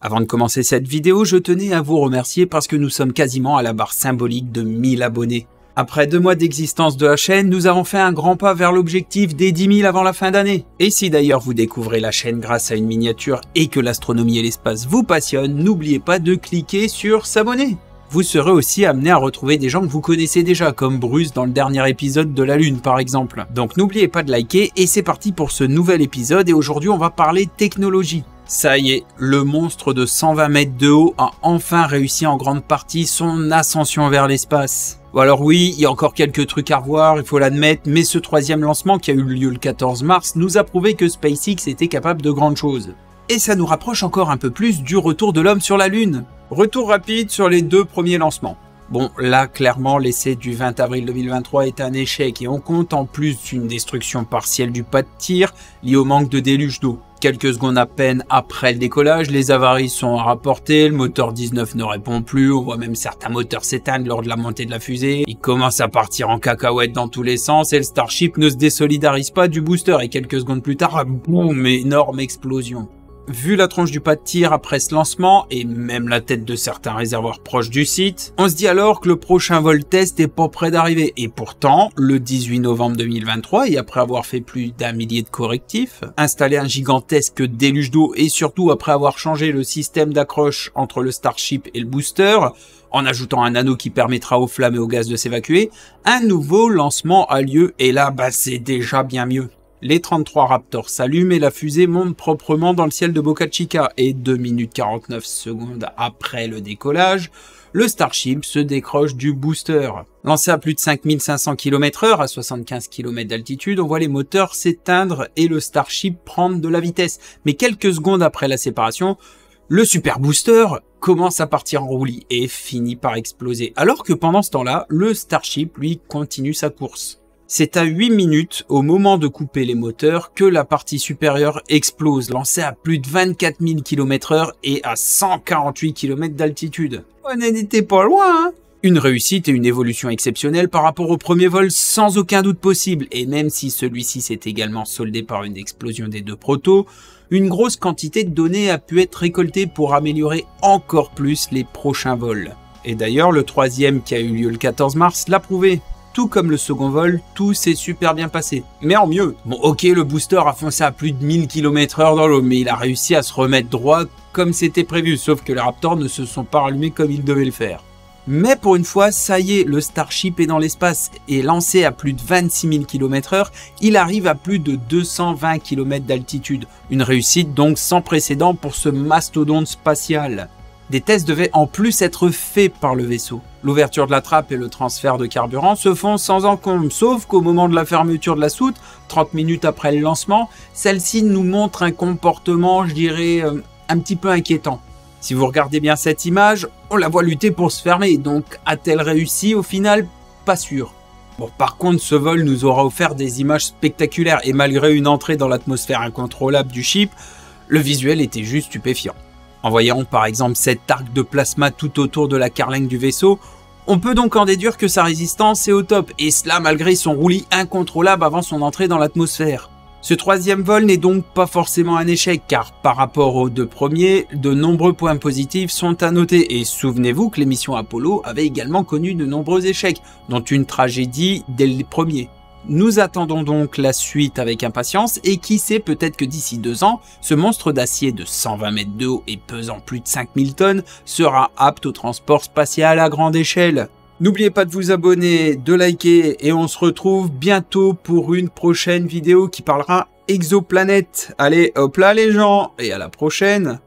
Avant de commencer cette vidéo, je tenais à vous remercier parce que nous sommes quasiment à la barre symbolique de 1000 abonnés. Après 2 mois d'existence de la chaîne, nous avons fait un grand pas vers l'objectif des 10 000 avant la fin d'année. Et si d'ailleurs vous découvrez la chaîne grâce à une miniature et que l'astronomie et l'espace vous passionnent, n'oubliez pas de cliquer sur s'abonner. Vous serez aussi amené à retrouver des gens que vous connaissez déjà, comme Bruce dans le dernier épisode de la Lune par exemple. Donc n'oubliez pas de liker et c'est parti pour ce nouvel épisode et aujourd'hui on va parler technologie. Ça y est, le monstre de 120 mètres de haut a enfin réussi en grande partie son ascension vers l'espace. Bon alors oui, il y a encore quelques trucs à revoir, il faut l'admettre, mais ce troisième lancement qui a eu lieu le 14 mars nous a prouvé que SpaceX était capable de grandes choses. Et ça nous rapproche encore un peu plus du retour de l'homme sur la Lune. Retour rapide sur les 2 premiers lancements. Bon, là, clairement, l'essai du 20 avril 2023 est un échec et on compte en plus une destruction partielle du pas de tir liée au manque de déluge d'eau. Quelques secondes à peine après le décollage, les avaries sont rapportées, le moteur 19 ne répond plus, on voit même certains moteurs s'éteindre lors de la montée de la fusée. Il commence à partir en cacahuète dans tous les sens et le Starship ne se désolidarise pas du booster et quelques secondes plus tard, boum, énorme explosion. Vu la tronche du pas de tir après ce lancement, et même la tête de certains réservoirs proches du site, on se dit alors que le prochain vol test est pas près d'arriver. Et pourtant, le 18 novembre 2023, et après avoir fait plus d'1 millier de correctifs, installé un gigantesque déluge d'eau et surtout après avoir changé le système d'accroche entre le Starship et le booster, en ajoutant un anneau qui permettra aux flammes et au gaz de s'évacuer, un nouveau lancement a lieu et là, c'est déjà bien mieux. Les 33 Raptors s'allument et la fusée monte proprement dans le ciel de Boca Chica et 2 minutes 49 secondes après le décollage, le Starship se décroche du booster. Lancé à plus de 5500 km/h à 75 km d'altitude, on voit les moteurs s'éteindre et le Starship prendre de la vitesse. Mais quelques secondes après la séparation, le super booster commence à partir en roulis et finit par exploser. Alors que pendant ce temps-là, le Starship, lui, continue sa course. C'est à 8 minutes, au moment de couper les moteurs, que la partie supérieure explose, lancée à plus de 24 000 km/h et à 148 km d'altitude. On n'était pas loin, hein. Une réussite et une évolution exceptionnelle par rapport au premier vol sans aucun doute possible, et même si celui-ci s'est également soldé par une explosion des 2 protos, une grosse quantité de données a pu être récoltée pour améliorer encore plus les prochains vols. Et d'ailleurs, le troisième qui a eu lieu le 14 mars l'a prouvé. Tout comme le second vol, tout s'est super bien passé. Mais en mieux. Bon ok, le booster a foncé à plus de 1000 km/h dans l'eau, mais il a réussi à se remettre droit comme c'était prévu, sauf que les Raptors ne se sont pas rallumés comme ils devaient le faire. Mais pour une fois, ça y est, le Starship est dans l'espace et lancé à plus de 26 000 km/h, il arrive à plus de 220 km d'altitude. Une réussite donc sans précédent pour ce mastodonte spatial. Des tests devaient en plus être faits par le vaisseau. L'ouverture de la trappe et le transfert de carburant se font sans encombre, sauf qu'au moment de la fermeture de la soute, 30 minutes après le lancement, celle-ci nous montre un comportement, je dirais, un petit peu inquiétant. Si vous regardez bien cette image, on la voit lutter pour se fermer, donc a-t-elle réussi au final? Pas sûr. Bon, par contre, ce vol nous aura offert des images spectaculaires et malgré une entrée dans l'atmosphère incontrôlable du ship, le visuel était juste stupéfiant. En voyant par exemple cet arc de plasma tout autour de la carlingue du vaisseau, on peut donc en déduire que sa résistance est au top, et cela malgré son roulis incontrôlable avant son entrée dans l'atmosphère. Ce troisième vol n'est donc pas forcément un échec, car par rapport aux 2 premiers, de nombreux points positifs sont à noter, et souvenez-vous que les missions Apollo avaient également connu de nombreux échecs, dont une tragédie dès les premiers. Nous attendons donc la suite avec impatience et qui sait peut-être que d'ici 2 ans, ce monstre d'acier de 120 mètres de haut et pesant plus de 5000 tonnes sera apte au transport spatial à grande échelle. N'oubliez pas de vous abonner, de liker et on se retrouve bientôt pour une prochaine vidéo qui parlera exoplanète. Allez hop là les gens et à la prochaine.